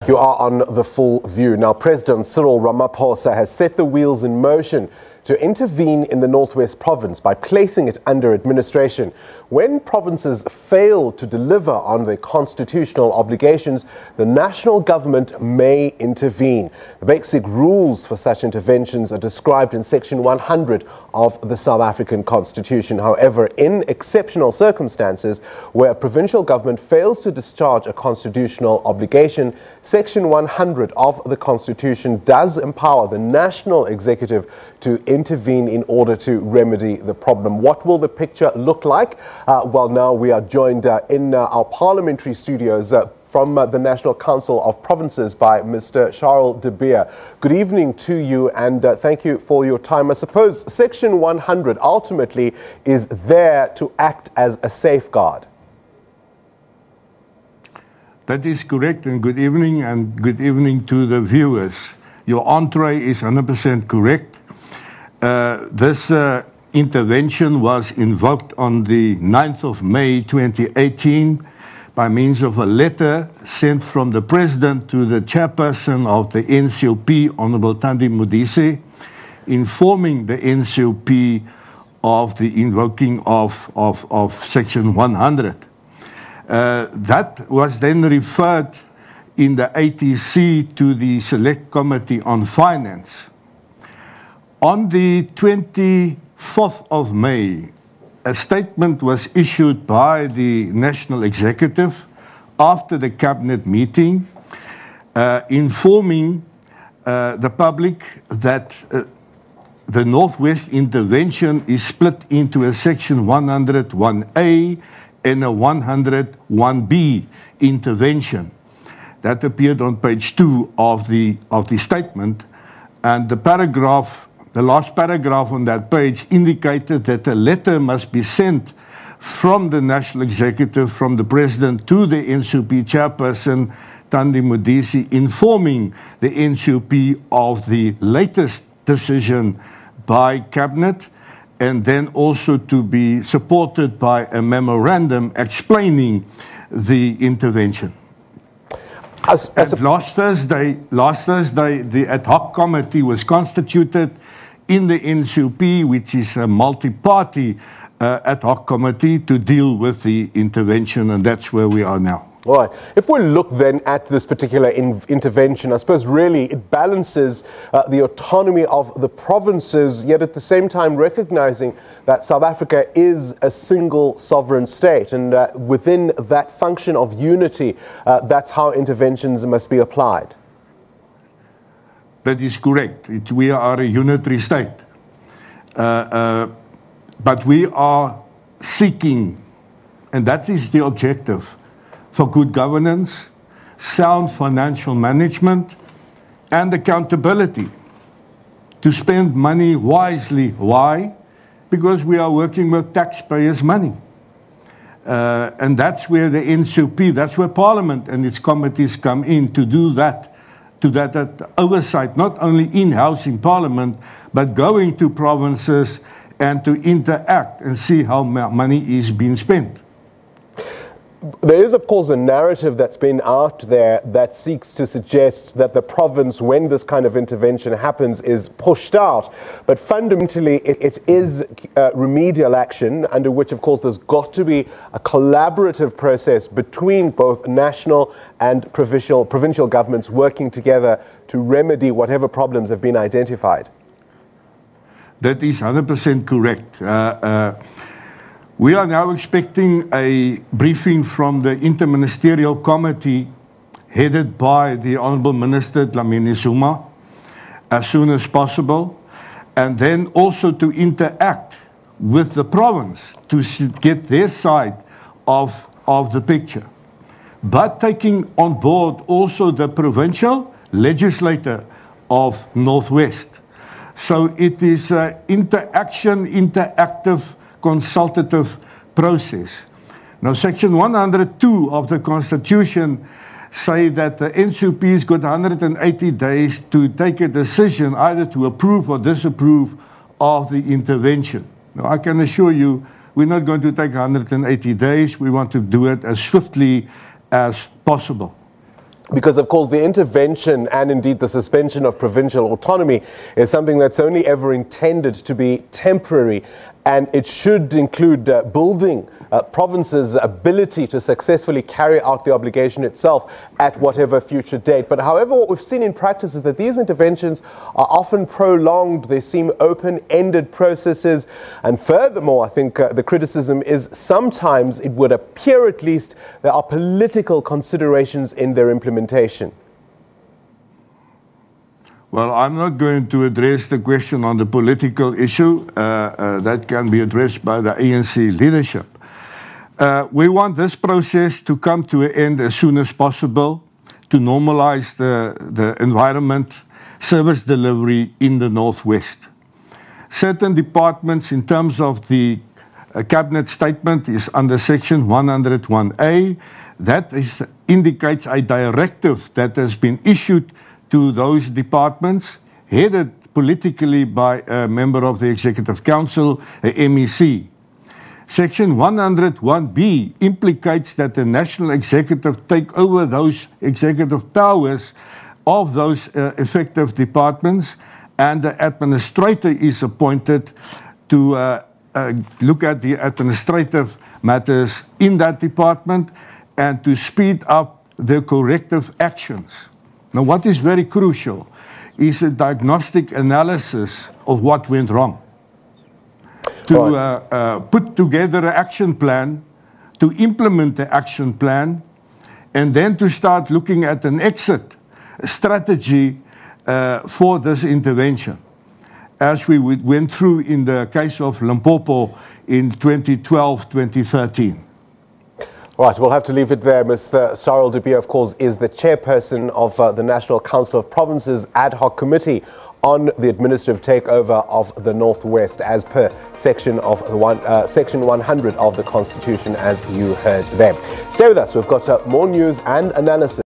You are on The Full View. Now, President Cyril Ramaphosa has set the wheels in motion to intervene in the Northwest Province by placing it under administration. When provinces fail to deliver on their constitutional obligations, the national government may intervene. The basic rules for such interventions are described in Section 100 of the South African Constitution. However, in exceptional circumstances where a provincial government fails to discharge a constitutional obligation, Section 100 of the Constitution does empower the national executive to intervene in order to remedy the problem. What will the picture look like? Well, now we are joined in our parliamentary studios from the National Council of Provinces by Mr. Cyril de Beer. Good evening to you, and thank you for your time. I suppose Section 100 ultimately is there to act as a safeguard. That is correct, and good evening to the viewers. Your entree is 100% correct. This intervention was invoked on the 9th of May 2018 by means of a letter sent from the President to the chairperson of the NCoP, Honorable Thandi Modise, informing the NCoP of the invoking of Section 100. That was then referred in the ATC to the Select Committee on Finance. On the 24th of May, a statement was issued by the National Executive after the Cabinet meeting, informing the public that the Northwest intervention is split into a Section 101A and a 101B intervention. That appeared on page 2 of the statement, and the last paragraph on that page indicated that a letter must be sent from the National Executive, from the President to the NCoP chairperson, Thandi Modise, informing the NCoP of the latest decision by Cabinet, and then also to be supported by a memorandum explaining the intervention. Last Thursday, the ad hoc committee was constituted in the NCoP, which is a multi-party ad hoc committee to deal with the intervention, and that's where we are now. All right. If we look then at this particular intervention, I suppose really it balances the autonomy of the provinces, yet at the same time recognizing that South Africa is a single sovereign state, and within that function of unity, that's how interventions must be applied. That is correct. We are a unitary state. But we are seeking, and that is the objective, for good governance, sound financial management, and accountability, to spend money wisely. Why? Because we are working with taxpayers' money. And that's where the NCoP, that's where Parliament and its committees come in to do that, to that oversight, not only in-house in Parliament, but going to provinces and to interact and see how money is being spent. There is, of course, a narrative that's been out there that seeks to suggest that the province, when this kind of intervention happens, is pushed out. But fundamentally, it is remedial action under which, of course, there's got to be a collaborative process between both national and provincial governments working together to remedy whatever problems have been identified. That is 100% correct. We are now expecting a briefing from the Interministerial Committee headed by the Honourable Minister Dlamini Zuma as soon as possible, and then also to interact with the province to get their side of the picture, but taking on board also the provincial legislator of Northwest. So it is an interactive, consultative process. Now, Section 102 of the Constitution say that the NCoP has got 180 days to take a decision either to approve or disapprove of the intervention. Now, I can assure you we're not going to take 180 days. We want to do it as swiftly as possible. Because, of course, the intervention and indeed the suspension of provincial autonomy is something that's only ever intended to be temporary, and it should include building provinces' ability to successfully carry out the obligation itself at whatever future date. But however, what we've seen in practice is that these interventions are often prolonged. They seem open-ended processes. And furthermore, I think the criticism is sometimes, it would appear at least, there are political considerations in their implementation. Well, I'm not going to address the question on the political issue. That can be addressed by the ANC leadership. We want this process to come to an end as soon as possible to normalize the environment, service delivery in the Northwest. Certain departments, in terms of the cabinet statement, is under section 101A. That indicates a directive that has been issued to those departments, headed politically by a member of the Executive Council, a MEC. Section 101B implicates that the National Executive take over those executive powers of those effective departments, and the administrator is appointed to look at the administrative matters in that department and to speed up the corrective actions. Now, what is very crucial is a diagnostic analysis of what went wrong. To put together an action plan, to implement the action plan, and then to start looking at an exit strategy for this intervention, as we went through in the case of Limpopo in 2012-2013. Right, we'll have to leave it there. Mr. Cyril de Beer, of course, is the chairperson of the National Council of Provinces Ad Hoc Committee on the administrative takeover of the Northwest, as per section 100 of the Constitution, as you heard there. Stay with us. We've got more news and analysis.